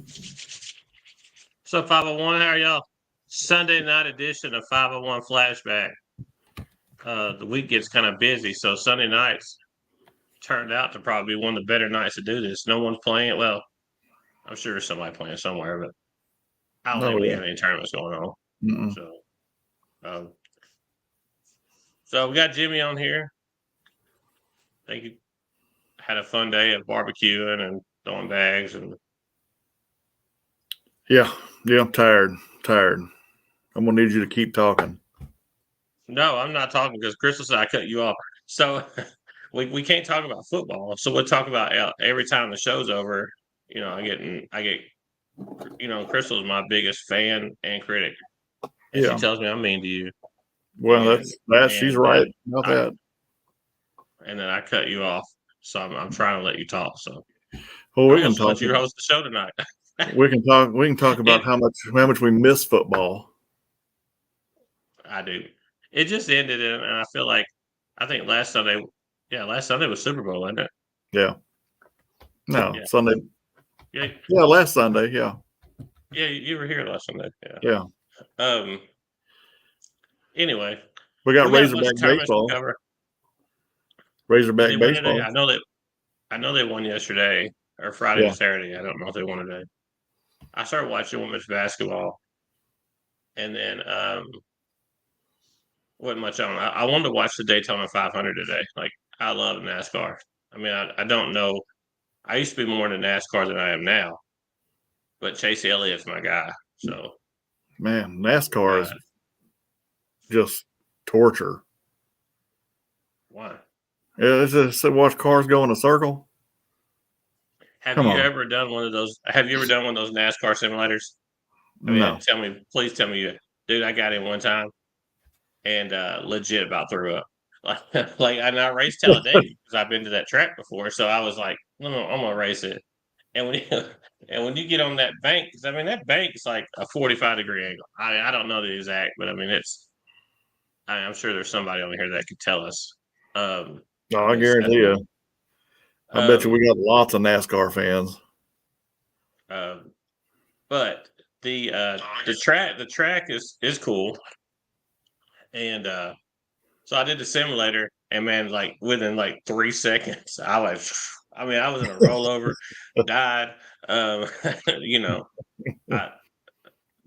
What's up, 501? How are y'all? Sunday night edition of 501 Flashback. The week gets kind of busy, so Sunday nights turned out to probably be one of the better nights to do this. No one's playing. Well, I'm sure there's somebody playing somewhere, but I don't think we have any tournaments going on. Mm-mm. So, so we got Jimmy on here. I think he had a fun day of barbecuing and throwing bags and Yeah, I'm tired. I'm gonna need you to keep talking. No, I'm not talking because Crystal said I cut you off. So we can't talk about football. So we'll talk about every time the show's over. I get Crystal's my biggest fan and critic, and she tells me I'm mean to you. Well, she's right about that. And then I cut you off. So I'm trying to let you talk. So we can talk. Let you host the show tonight. We can talk about how much we miss football. I do. It just ended, and I feel like I think last Sunday was Super Bowl, wasn't it? Yeah. No, yeah. Sunday. Yeah, last Sunday. Yeah. Yeah, you were here last Sunday. Yeah. Anyway, we got Razorback baseball. Razorback baseball. I know they won yesterday or Friday and Saturday. I don't know if they won today. I started watching women's basketball, and then wasn't much on. I wanted to watch the Daytona 500 today. Like, I love NASCAR. I mean, I don't know. I used to be more into NASCAR than I am now, but Chase Elliott's my guy. So, man, NASCAR is just torture. Why? Yeah, it's just watch cars go in a circle. Have you ever done one of those NASCAR simulators? I mean, no. Please tell me dude, I got in one time and legit about threw up. Like I raced Talladega because I've been to that track before, so I was like, no, I'm gonna race it. And when you get on that bank, because I mean that bank is like a 45-degree angle. I don't know the exact, but I mean I'm sure there's somebody on here that could tell us. No, I guarantee you. I bet you we got lots of NASCAR fans. But the track is cool, and so I did the simulator, and man, like within like 3 seconds, I was in a rollover, died. Dale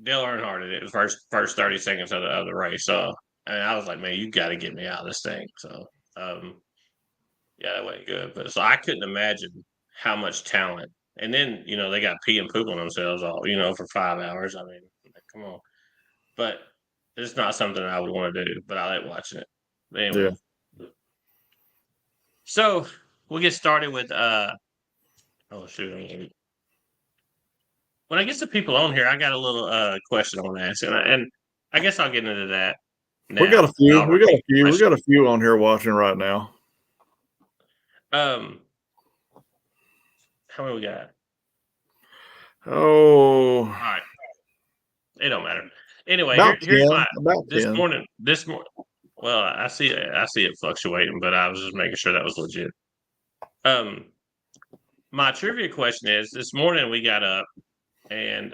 Earnhardt did it the first 30 seconds of the race. So and I was like, man, you got to get me out of this thing. So yeah, that wasn't good. But so I couldn't imagine how much talent. And then they got pee and poop on themselves all for 5 hours. I mean, come on. But it's not something I would want to do. But I like watching it. But anyway. Yeah. So we'll get started with oh shoot. When I get some people on here, I got a little question I want to ask, and I guess I'll get into that. Now. We got a few. We got a few on here watching right now. How many we got? Oh, all right. It don't matter. Anyway, here's my this morning. Well, I see it fluctuating, but I was just making sure that was legit. My trivia question is: this morning we got up and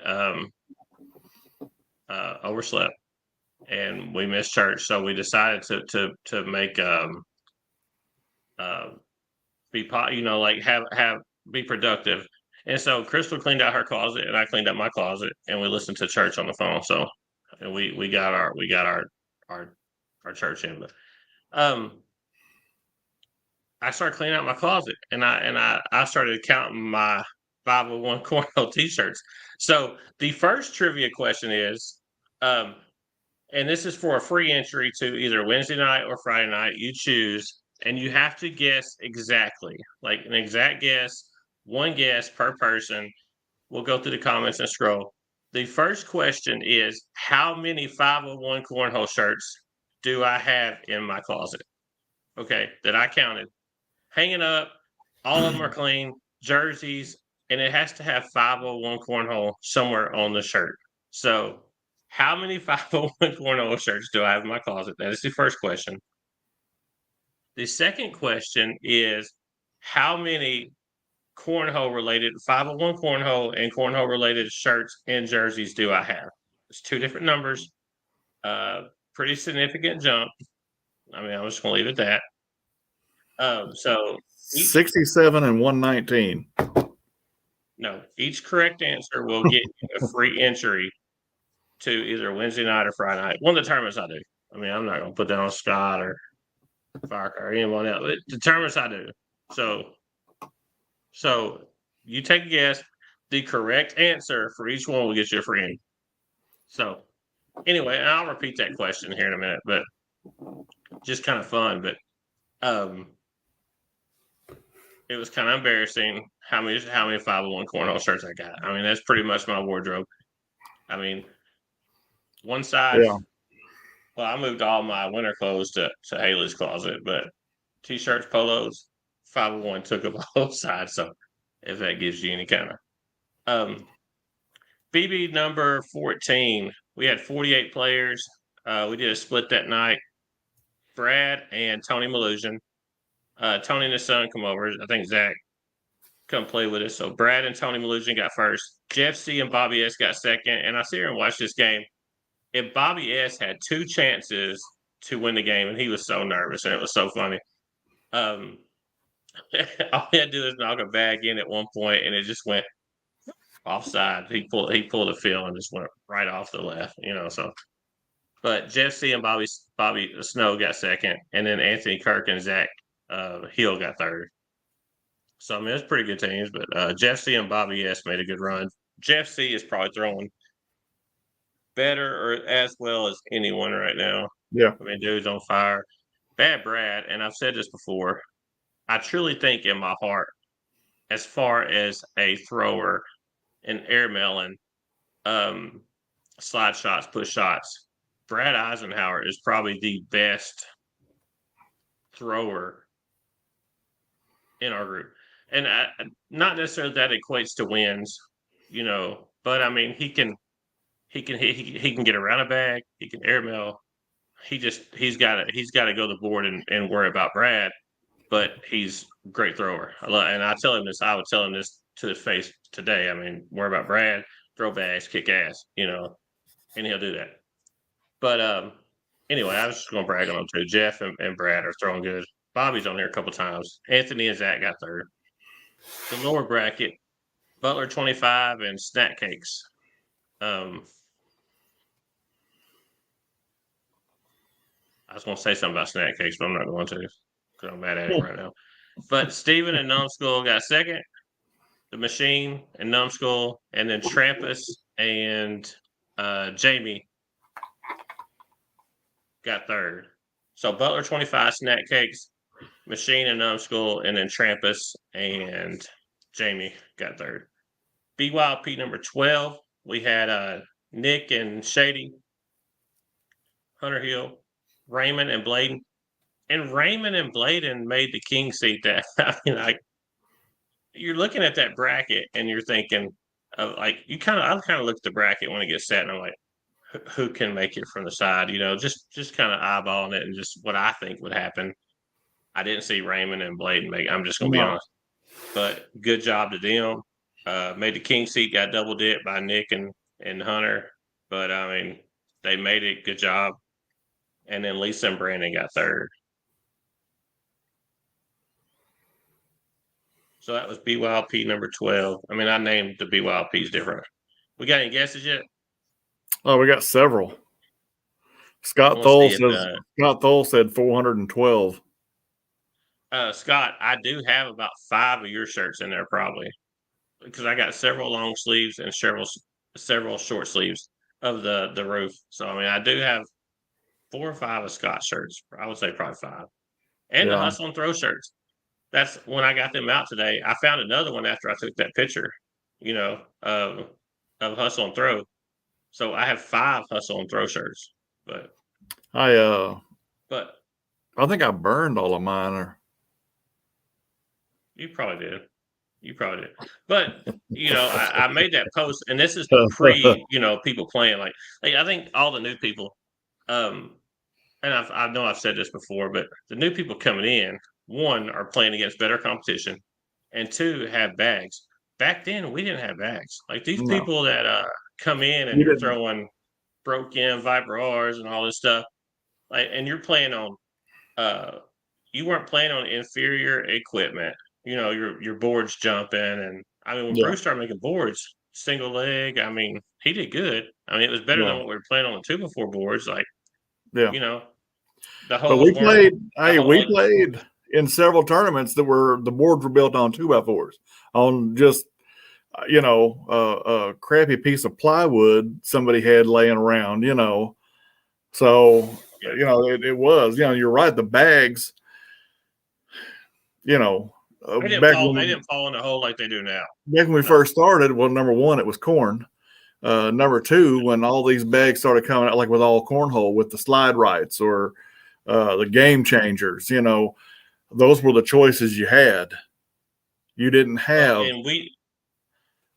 overslept, and we missed church, so we decided to make be productive. And so Crystal cleaned out her closet, and I cleaned up my closet, and we listened to church on the phone. So, and we got our church in. But I started cleaning out my closet, and I started counting my 501 Cornhole T-shirts. So the first trivia question is, and this is for a free entry to either Wednesday night or Friday night. You choose, and you have to guess exactly, like an exact guess. One guess per person. We'll go through the comments and scroll. The first question is, how many 501 Cornhole shirts do I have in my closet? Okay, that I counted. Hanging up, all of them are clean, jerseys, and it has to have 501 Cornhole somewhere on the shirt. So, how many 501 Cornhole shirts do I have in my closet? That is the first question. The second question is, how many cornhole related 501 cornhole and cornhole related shirts and jerseys do I have? It's two different numbers. Pretty significant jump. I mean, I'm just gonna leave it at that. So each 67 and 119. each correct answer will get you a free entry to either Wednesday night or Friday night. One of the tournaments I do. I mean, I'm not gonna put that on Scott or Fire or anyone else. But the tournaments I do. So you take a guess. The correct answer for each one will get you a free entry. So anyway, I'll repeat that question here in a minute, but just kind of fun. But it was kind of embarrassing how many 501 cornhole shirts I got. I mean, that's pretty much my wardrobe. I mean, one side. Yeah. Well, I moved all my winter clothes to Haley's closet, but t-shirts, polos, 501 took up both sides. So if that gives you any kind of BB number 14, we had 48 players. We did a split that night. Brad and Tony Malusian. Tony and his son come over. I think Zach come play with us. So Brad and Tony Malusian got first. Jeff C and Bobby S got second. And I sit here and watch this game. If Bobby S had two chances to win the game, and he was so nervous, and it was so funny. All he had to do is knock a bag in at one point, and it just went offside. He pulled a field and just went right off the left, So, but Jeff C and Bobby Snow got second, and then Anthony Kirk and Zach Hill got third. So I mean, it's pretty good teams, but Jeff C and Bobby S made a good run. Jeff C is probably throwing better or as well as anyone right now. Yeah. I mean, dude's on fire. Bad Brad, and I've said this before, I truly think in my heart, as far as a thrower and airmailing, slide shots, push shots, Brad Eisenhower is probably the best thrower in our group. And not necessarily that equates to wins, but I mean, he can get around a bag, he can airmail. He's got to go to the board and worry about Brad, but he's a great thrower. And I tell him this. I would tell him this to his face today. I mean, worry about Brad, throw bags, kick ass, and he'll do that. But anyway, I was just going to brag on them too. Jeff and Brad are throwing good. Bobby's on there a couple times. Anthony and Zach got third. The lower bracket, Butler 25 and Snack Cakes. I was going to say something about Snack Cakes, but I'm not going to because I'm mad at him right now. But Steven and Numbskull got second. The Machine and Numbskull, and then Trampus and Jamie got third. So Butler 25, Snack Cakes, Machine and Numbskull, and then Trampus and Jamie got third. BYLP number 12, we had Nick and Shady, Hunter Hill, Raymond and Bladen. And Raymond and Bladen made the king seat. That I mean, you're looking at that bracket and you're thinking of I kind of look at the bracket when it gets set, and I'm like, who can make it from the side? Just kind of eyeballing it and just what I think would happen. I didn't see Raymond and Bladen make. I'm just gonna be honest, but good job to them. Made the king seat, got double dipped by Nick and Hunter, but I mean they made it. Good job. And then Lisa and Brandon got third. So that was BYLP number 12. I mean, I named the BYLPs different. We got any guesses yet? Oh, we got several. Scott Thole said 412. Scott, I do have about 5 of your shirts in there probably, because I got several long sleeves and several short sleeves of the roof. So I mean, I do have 4 or 5 of Scott's shirts. I would say probably 5, and the Hustle and Throw shirts. That's when I got them out today. I found another one after I took that picture, of Hustle and Throw. So I have 5 Hustle and Throw shirts. But I think I burned all of mine. You probably did. But I made that post, and this is pre, people playing. Like I think all the new people, and I know I've said this before, but the new people coming in, one, are playing against better competition. and two, have bags. Back then, we didn't have bags. Like these No, people that come in and you you're didn't. throwing broke in Viper R's and all this stuff, like, and you're playing on uh you weren't playing on inferior equipment. You know, your boards jumping, and I mean when Yeah, Bruce started making boards, single leg, I mean, he did good. I mean, it was better than yeah, what we were playing on the 2 before boards. Like, yeah. you know, the But holes weren't we played in several tournaments that were the boards were built on 2x4s on just a crappy piece of plywood somebody had laying around. So yeah. it was you're right. The bags, you know, They didn't back fall they when didn't fall in the hole like they do now. we No. first started. Well, number one, it was corn. Number two, when all these bags started coming out, like with all cornhole, with the slide rights or the game changers, those were the choices you had. You didn't Well, have,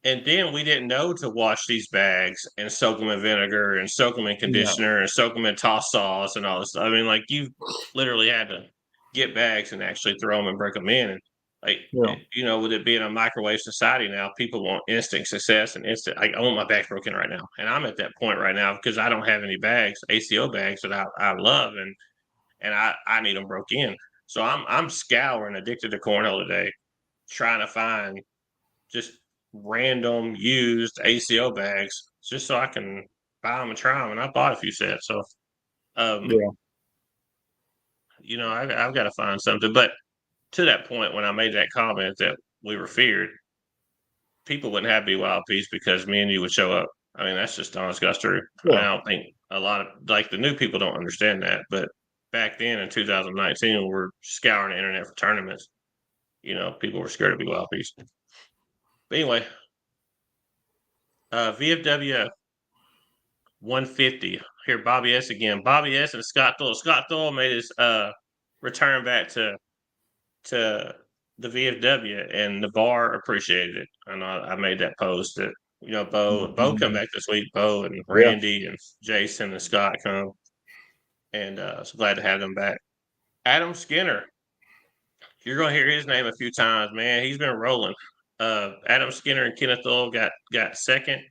and then we didn't know to wash these bags and soak them in vinegar and soak them in no, conditioner and soak them in toss sauce and all this stuff. I mean, like you literally had to get bags and actually throw them and break them in. And like, yeah, with it being a microwave society now, people want instant success and instant. Like, I want my bags broken right now, and I'm at that point right now because I don't have any bags, ACO bags that I love, and I need them broke in. So I'm scouring, addicted to cornhole today, trying to find just random used ACO bags just so I can buy them and try them. And I bought a few sets. So, um, yeah, I've got to find something. But to that point, when I made that comment that we were feared, people wouldn't have BYLPs because me and you would show up. I mean, that's just honest God's truth. I yeah. don't think a lot of like the new people don't understand that. But back then in 2019, when we're scouring the internet for tournaments, people were scared of BYLPs. But anyway, VFW 150. Here, Bobby S again. Bobby S and Scott Thole. Scott Thole made his return back to the VFW, and the bar appreciated it. I know I made that post that Bo come Mhm. back this week. Bo and Yeah. Randy and Jason and Scott come, and so glad to have them back. Adam Skinner. You're gonna hear his name a few times, man. He's been rolling. Adam Skinner and Kenneth Thole got second,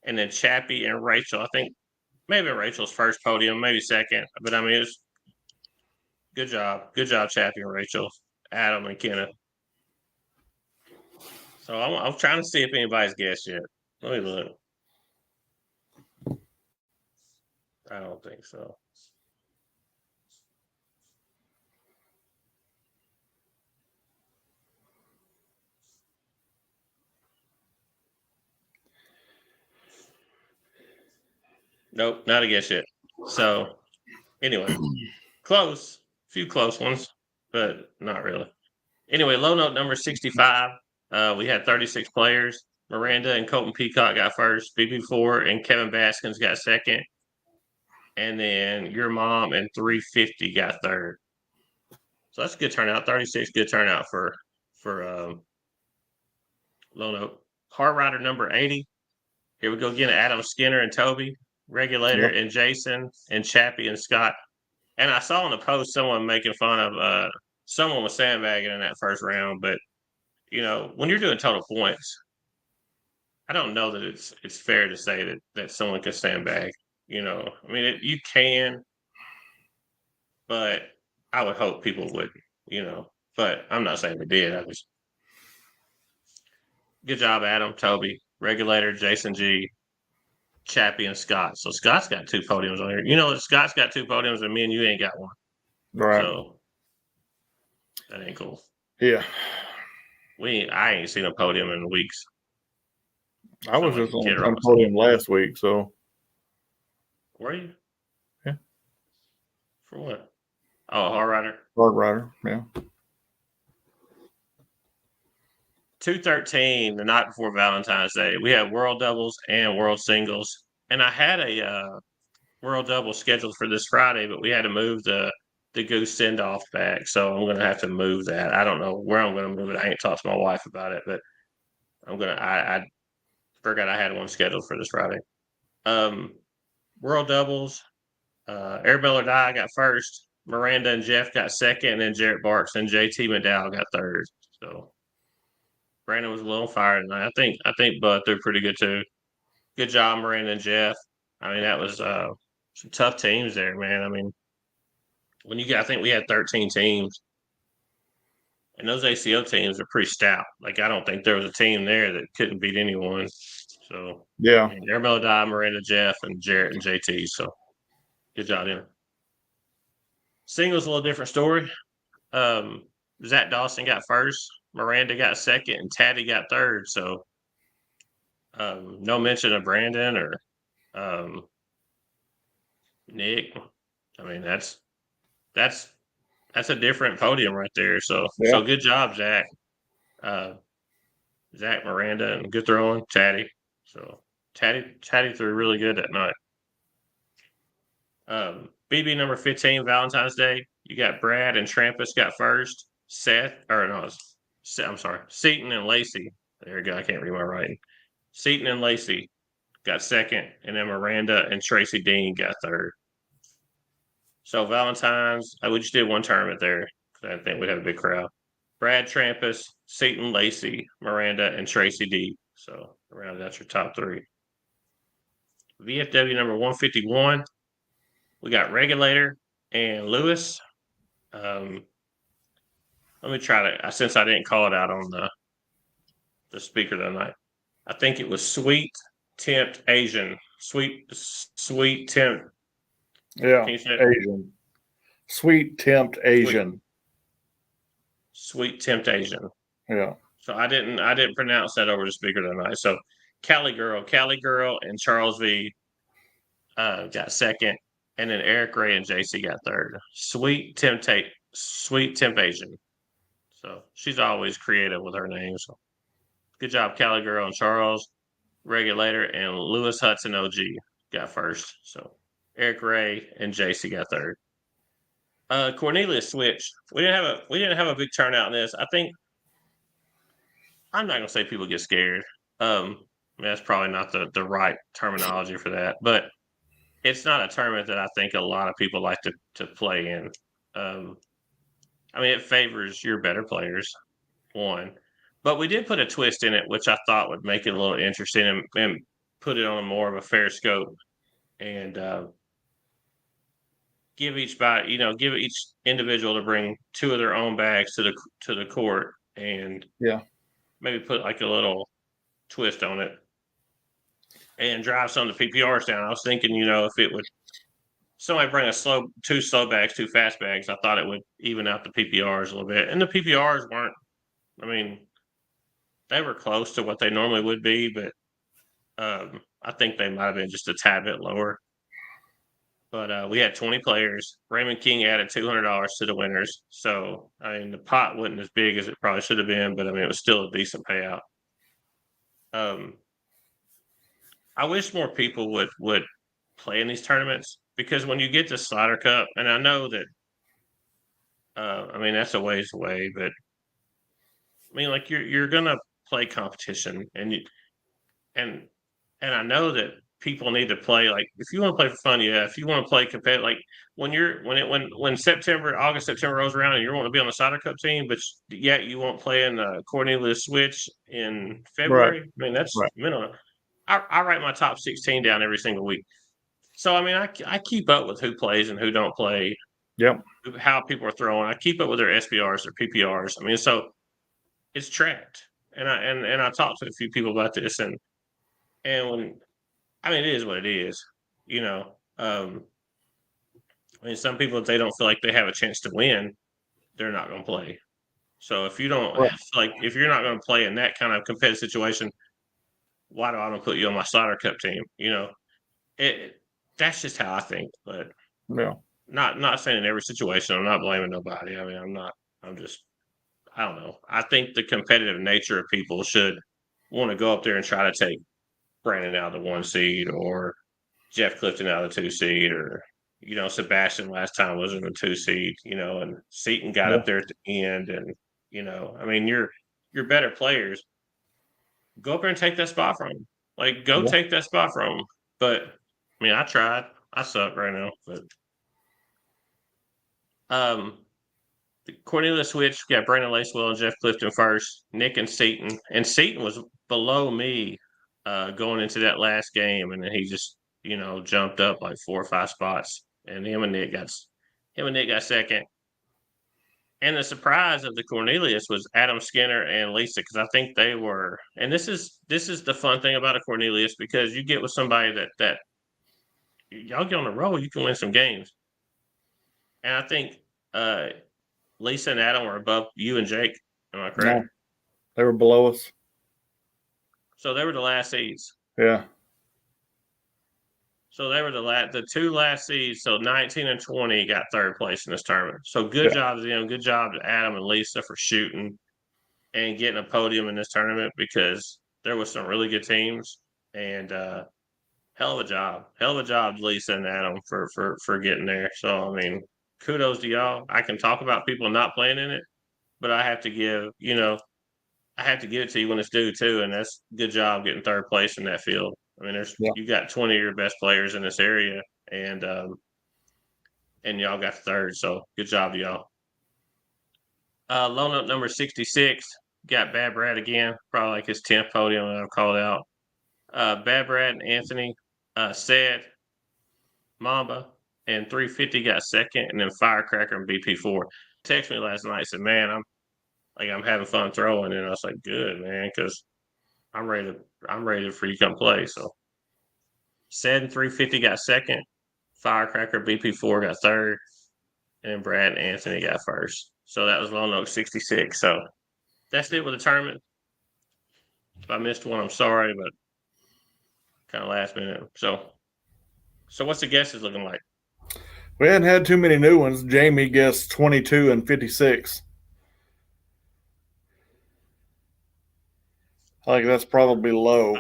and then Chappie and Rachel. I think maybe Rachel's first podium, maybe second. But I mean, it's good job. Good job, Chappie and Rachel, Adam and Kenneth. So I'm trying to see if anybody's guessed yet. Let me look. I don't think so. Nope, not a guess yet. So anyway, close. A few close ones, but not really. Anyway, low note number 65. We had 36 players. Miranda and Colton Peacock got first. BB4 and Kevin Baskins got second. And then your mom and 350 got third. So that's a good turnout. 36, good turnout for low note. Hard rider number 80. Here we go again. Adam Skinner and Toby, Regulator Yep. and Jason and Chappie and Scott. And I saw in the post someone making fun of someone was sandbagging in that first round, but when you're doing total points, I don't know that it's fair to say that someone can sandbag. I mean you can, but I would hope people wouldn't. But I'm not saying they did. I was good job, Adam, Toby, Regulator, Jason G, Chappie, and Scott. So Scott's got 2 podiums on here. Scott's got 2 podiums, and me and you ain't got one. Right. So that ain't cool. Yeah. I ain't seen a podium in weeks. I was Sound like just a kid on Ross. podium last week, so Were you? yeah. For what? Oh, hard rider. Hard rider. Yeah. 213 the night before Valentine's Day. We had world doubles and world singles, and I had a world double scheduled for this Friday, but we had to move the goose send off back, so I'm gonna have to move that. I don't know where I'm gonna move it. I ain't talked to my wife about it, but I'm gonna. I forgot I had one scheduled for this Friday. Um, world doubles. Arabella Dye got first. Miranda and Jeff got second, and then Jarrett Barks and JT McDowell got third. So Brandon was a little on fire tonight. I think Bud threw pretty good too. Good job, Miranda and Jeff. I mean, that was some tough teams there, man. I mean, when you get, I think we had 13 teams, and those ACO teams are pretty stout. Like, I don't think there was a team there that couldn't beat anyone. So, I Yeah. mean, Airmo Di, Miranda, Jeff, and Jarrett and JT. So, good job, them. Singles, a little different story. Um, Zach Dawson got first, Miranda got second, and Taddy got third. So, no mention of Brandon or um, Nick. I mean, that's that's a different podium right there. So Yeah. good job, Zach. Uh, Zach, Miranda, and good throwing, Taddy. So Taddy threw really good that night. BB number 15, Valentine's Day. You got Brad and Trampus got first. I'm sorry, Seaton and Lacey. There you go. I can't read my writing. Seaton and Lacey got second, and then Miranda and Tracy Dean got third. So Valentine's, we just did one tournament there because I think we had a big crowd. Brad Trampus, Seaton Lacey, Miranda, and Tracy D. So around that's your top three. VFW number 151, we got Regulator and Lewis. Let me try to, since I didn't call it out on the speaker that night. I think it was Sweet Tempt Asian. Sweet Tempt. Yeah. Can you say it? Asian. Sweet Tempt Asian. Sweet Tempt Asian. Yeah. So I didn't pronounce that over the speaker that night. So Cali Girl, and Charles V got second, and then Eric Ray and JC got third. Sweet Temptation. So she's always creative with her name. So good job, Cali Girl and Charles. Regulator and Lewis Hudson OG got first. So Eric Ray and JC got third. Cornelius Switch. We didn't have a big turnout in this. I think I'm not gonna say people get scared. I mean, that's probably not the right terminology for that, but it's not a tournament that I think a lot of people like to play in. Um, I mean, it favors your better players, one, but we did put a twist in it, which I thought would make it a little interesting and put it on a more of a fair scope and give each individual to bring two of their own bags to the court and Yeah. maybe put like a little twist on it and drive some of the PPRs down. I was thinking, if it would somebody bring two slow bags, two fast bags, I thought it would even out the PPRs a little bit. And the PPRs weren't, I mean, they were close to what they normally would be, but I think they might have been just a tad bit lower. But we had 20 players. Raymond King added $200 to the winners. So, I mean, the pot wasn't as big as it probably should have been, but I mean, it was still a decent payout. I wish more people would play in these tournaments because when you get to Slider Cup, and I know that, I mean that's a ways away, but I mean like you're gonna play competition, and I know that people need to play. Like if you want to play for fun, yeah. If you want to play competitive, like when August, September rolls around, and you want to be on the Slider Cup team, but yet you won't play in the Cornelius Switch in February. Right. I mean that's Right. minimum. I write my top 16 down every single week. So I mean, I keep up with who plays and who don't play, Yep. how people are throwing. I keep up with their SBRs, their PPRs. I mean, so it's tracked, and I talked to a few people about this, and when I mean, it is what it is, you know. I mean, some people if they don't feel like they have a chance to win, they're not going to play. So if you don't Right. like, if you're not going to play in that kind of competitive situation, why do I want to put you on my Slider Cup team? It that's just how I think, but Yeah. not saying in every situation. I'm not blaming nobody. I mean, I'm just. I don't know. I think the competitive nature of people should want to go up there and try to take Brandon out of the 1 seed or Jeff Clifton out of the 2 seed or Sebastian last time was in the 2 seed. And Seaton got Yeah. up there at the end, and I mean, you're better players. Go up there and take that spot from them. Like, go Yeah. take that spot from them. But I mean, I tried. I suck right now, but Cornelius switch, got Brandon Lacewell and Jeff Clifton first, Nick and Seaton. And Seaton was below me going into that last game, and then he just, jumped up like 4 or 5 spots. And him and Nick got second. And the surprise of the Cornelius was Adam Skinner and Lisa, because I think they were. And this is the fun thing about a Cornelius, because you get with somebody that y'all get on a roll, you can win some games. And I think uh, Lisa and Adam were above you and Jake. Am I correct? No, they were below us. So they were the last seeds. Yeah. So they were the two last seeds. So 19 and 20 got third place in this tournament. So good job to them. Good job to Adam and Lisa for shooting and getting a podium in this tournament, because there was some really good teams, and hell of a job. Hell of a job, Lisa and Adam, for getting there. So I mean, kudos to y'all. I can talk about people not playing in it, but I have to give it to you when it's due too, and that's good job getting third place in that field. I mean, you got 20 of your best players in this area, and y'all got third, so good job to y'all. Loan up number 66 got Bad Brad again, probably like his 10th podium that I've called out. Bad Brad and Anthony said Mamba and 350 got second, and then Firecracker and BP4 texted me last night, said, "Man, I'm having fun throwing," and I was like, "Good, man, because I'm ready for you to come play." So Said and 350 got second, Firecracker BP4 got third, and Brad and Anthony got first. So that was Lone Oak 66. So that's it with the tournament. If I missed one, I'm sorry, but kind of last minute. So what's the guesses looking like? We hadn't had too many new ones. Jamie guessed 22 and 56. I think that's probably low.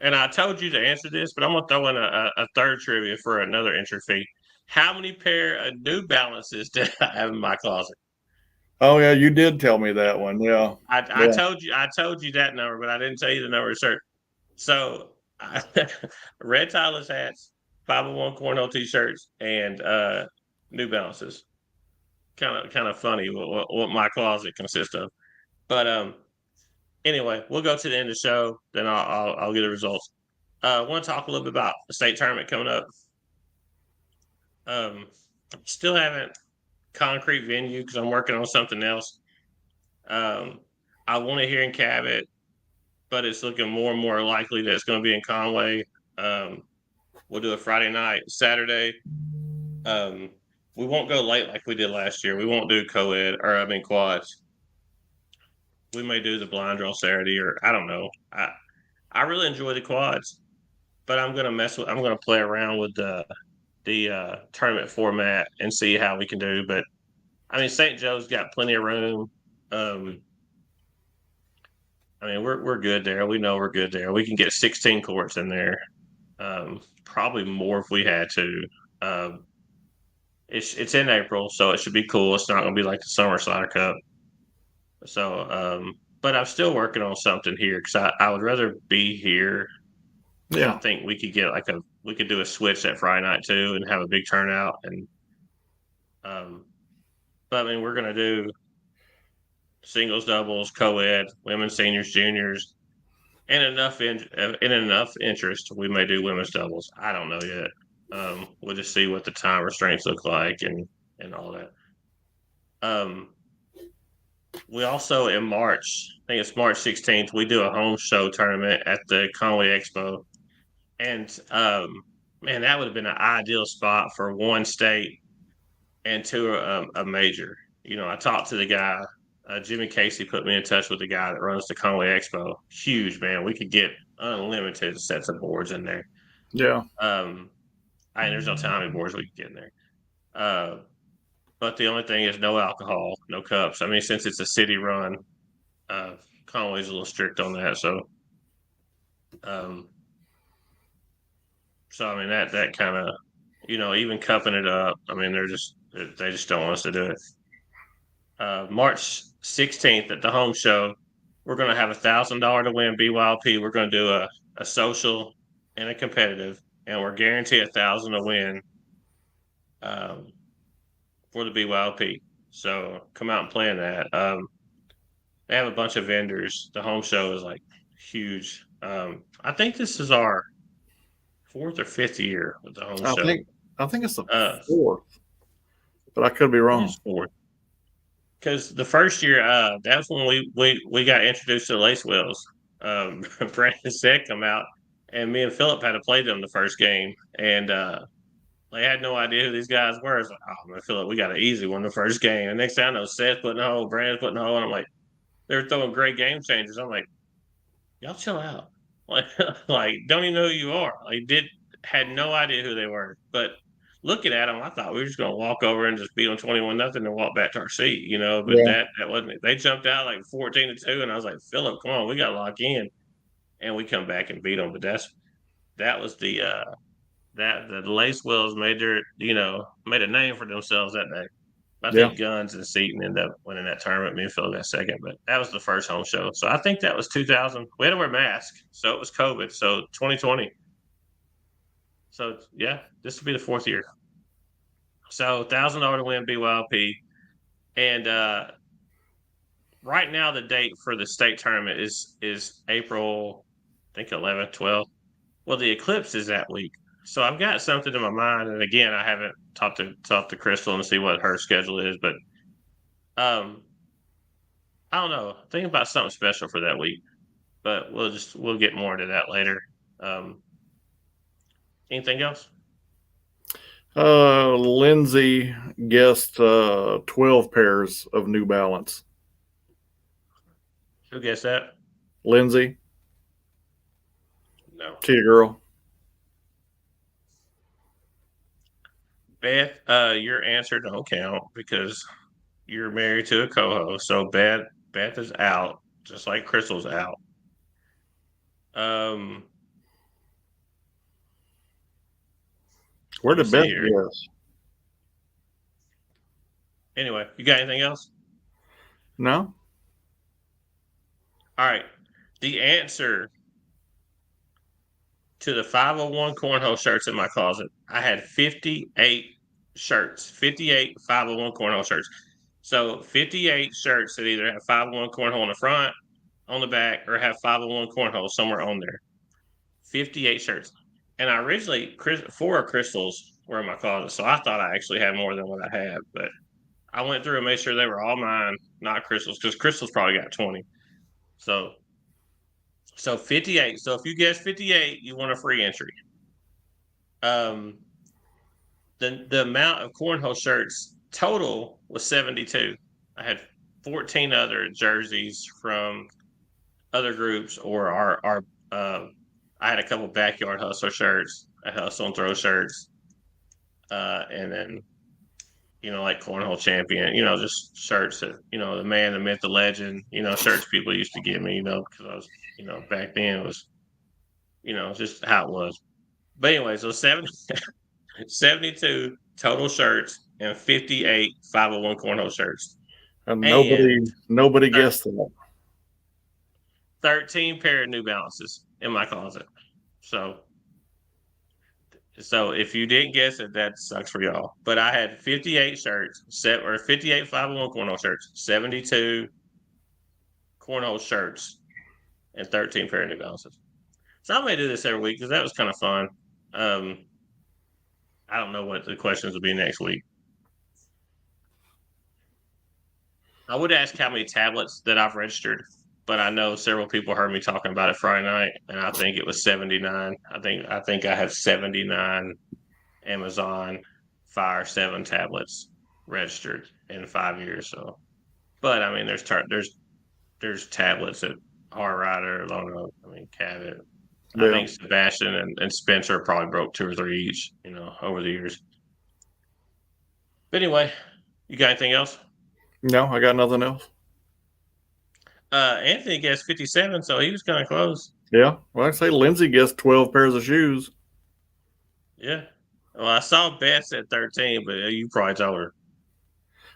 And I told you to answer this, but I'm gonna throw in a third trivia for another entry fee. How many pair of New Balances did I have in my closet? Oh yeah, you did tell me that one. Yeah. I told you that number, but I didn't tell you the number of shirt. So red Tyler's hats, 501 cornhole t-shirts, and New Balances. Kind of funny what my closet consists of. But anyway, we'll go to the end of the show, then I'll get the results. I want to talk a little bit about the state tournament coming up. Still haven't concrete venue because I'm working on something else. I want to hear in Cabot, but it's looking more and more likely that it's going to be in Conway. We'll do a Friday night, Saturday. We won't go late like we did last year. We won't do quads. We may do the blind draw Saturday, or I don't know. I really enjoy the quads, but I'm gonna play around with the tournament format and see how we can do. But I mean, St. Joe's got plenty of room. I mean, we're good there. We know we're good there. We can get 16 courts in there. Probably more if we had to. It's in April, so it should be cool. It's not going to be like the Summer Slider Cup. So, but I'm still working on something here because I would rather be here. Yeah. I think we could get we could do a switch that Friday night too and have a big turnout. And but I mean, we're going to do singles, doubles, co-ed, women's, seniors, juniors, and enough interest, we may do women's doubles. I don't know yet. We'll just see what the time restraints look like and all that. We also in March, I think it's March 16th, we do a home show tournament at the Conway Expo, and man, that would have been an ideal spot for one state and two a major. I talked to the guy. Jimmy Casey put me in touch with the guy that runs the Conway Expo. Huge, man. We could get unlimited sets of boards in there. Yeah. There's no timing boards we can get in there. But the only thing is no alcohol, no cups. I mean, since it's a city run, Conway's a little strict on that. So I mean that kind of, even cupping it up. I mean, they just don't want us to do it. March 16th at the home show, we're going to have $1,000 to win BYLP. We're going to do a social and a competitive, and we're guaranteed 1,000 to win. um, for the BYOP. So come out and play in that. They have a bunch of vendors. The home show is like huge. I think this is our fourth or fifth year with the home I show. think I think it's the I fourth, but I could be think wrong. it's fourth. Because the first year, that's when we got introduced to the lace wheels. Brandon said come out, and me and Philip had to play them the first game, and they had no idea who these guys were. It's like, oh man, Philip, we got an easy one the first game. And next thing I know, Seth putting a hole, Brandon's putting a hole, and I'm like, they're throwing great game changers. I'm like, y'all chill out. Like, like don't even know who you are. Like, had no idea who they were. But looking at them, I thought we were just gonna walk over and just beat them 21-0 and walk back to our seat, you know. But Yeah, that wasn't it. They jumped out like 14-2, and I was like, Philip, come on, we got to lock in, and we come back and beat them. But that was that the Lace Wells made made a name for themselves that day. I yeah. think Guns and Seaton ended up winning that tournament. Me and Phil got second, but that was the first home show. So I think that was 2000. We had to wear masks, so it was COVID. So 2020. So yeah, this will be the fourth year. So $1,000 to win BYLP, and right now the date for the state tournament is April, I think 11th, 12th. Well, the eclipse is that week, so I've got something in my mind, and again, I haven't talked to Crystal and see what her schedule is, but um, I don't know. Think about something special for that week, but we'll get more into that later. Um, anything else? Lindsay guessed 12 pairs of New Balance. Who guessed that? Lindsay, No. Cheetah Girl. Beth, your answer don't count because you're married to a co-host. So Beth is out, just like Crystal's out. Um, Where let me did see Beth here. guess? Anyway, you got anything else? No. All right. The answer to the 501 cornhole shirts in my closet, I had 58 shirts, 58 501 cornhole shirts. So 58 shirts that either have 501 cornhole on the front, on the back, or have 501 cornhole somewhere on there. 58 shirts. And I originally, four crystals were in my closet. So I thought I actually had more than what I had. But I went through and made sure they were all mine, not crystals, because crystals probably got 20. So, so 58. So if you guess 58, you want a free entry. Um, the amount of cornhole shirts total was 72. I had 14 other jerseys from other groups or our I had a couple backyard hustler shirts, a hustle and throw shirts, and then like cornhole champion, just shirts that the man, the myth, the legend, shirts people used to give me, because I was, back then it was, just how it was. But anyway, so 72 total shirts and 58 501 cornhole shirts And and nobody guessed that. 13 pair of New Balances in my closet. So if you didn't guess it, that sucks for y'all. But I had 58 shirts, 58 501 cornhole shirts, 72 cornhole shirts, and 13 pair of New Balances. So I may do this every week because that was kind of fun. Um, I don't know what the questions will be next week. I would ask how many tablets that I've registered, but I know several people heard me talking about it Friday night, and I think it was 79. I think I have 79 Amazon Fire 7 tablets registered in 5 years. So, but I mean, there's tablets at R Rider, Lono, I mean, Cabot. I Yeah. think Sebastian and Spencer probably broke two or three each, over the years. But anyway, you got anything else? No, I got nothing else. Anthony guessed 57, so he was kind of close. Yeah. Well, I say Lindsay guessed 12 pairs of shoes. Yeah. Well, I saw Beth at 13, but you probably told her.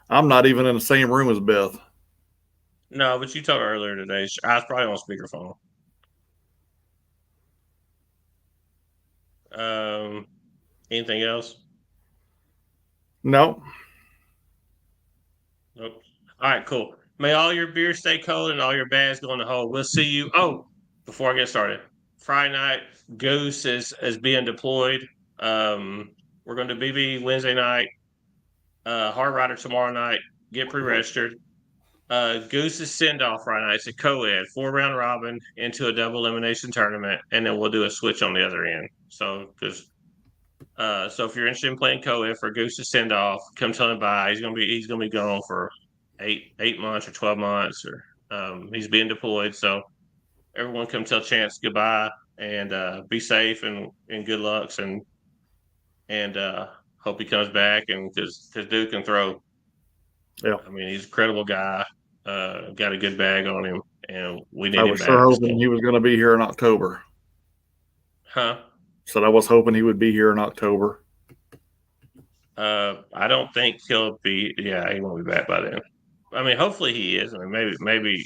I'm not even in the same room as Beth. No, but you told her earlier today. I was probably on speakerphone. Anything else? No. Nope. All right, cool. May all your beers stay cold and all your bags go in the hole. We'll see you. Oh, before I get started, Friday night, Goose is being deployed. We're going to BB Wednesday night, Hard Rider tomorrow night. Get pre-registered. Goose's send off Friday night. It's a co-ed 4-round robin into a double elimination tournament, and then we'll do a switch on the other end. So so if you're interested in playing co-ed for Goose's send off, come tell him bye. He's gonna be gone for 8 months or 12 months, or he's being deployed. So everyone come tell Chance goodbye and be safe and good lucks and hope he comes back, and because Duke can throw. Yeah. I mean, he's a credible guy. Got a good bag on him, and we need I him was sure back. hoping he was going to be here in October. Huh? Said I was hoping he would be here in October. I don't think he'll be. Yeah, he won't be back by then. I mean, hopefully he is. I mean, maybe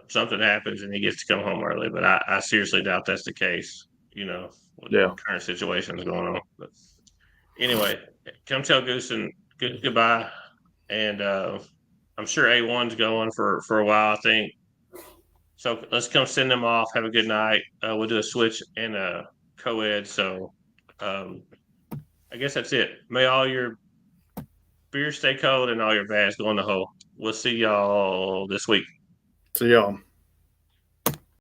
something happens and he gets to come home early, but I seriously doubt that's the case. With Yeah. current situations going on. But anyway, come tell Goose and goodbye, and I'm sure A1's going for a while. I think so. Let's come send them off. Have a good night. We'll do a switch and a co-ed. So I guess that's it. May all your beers stay cold and all your bags go in the hole. We'll see y'all this week. See y'all.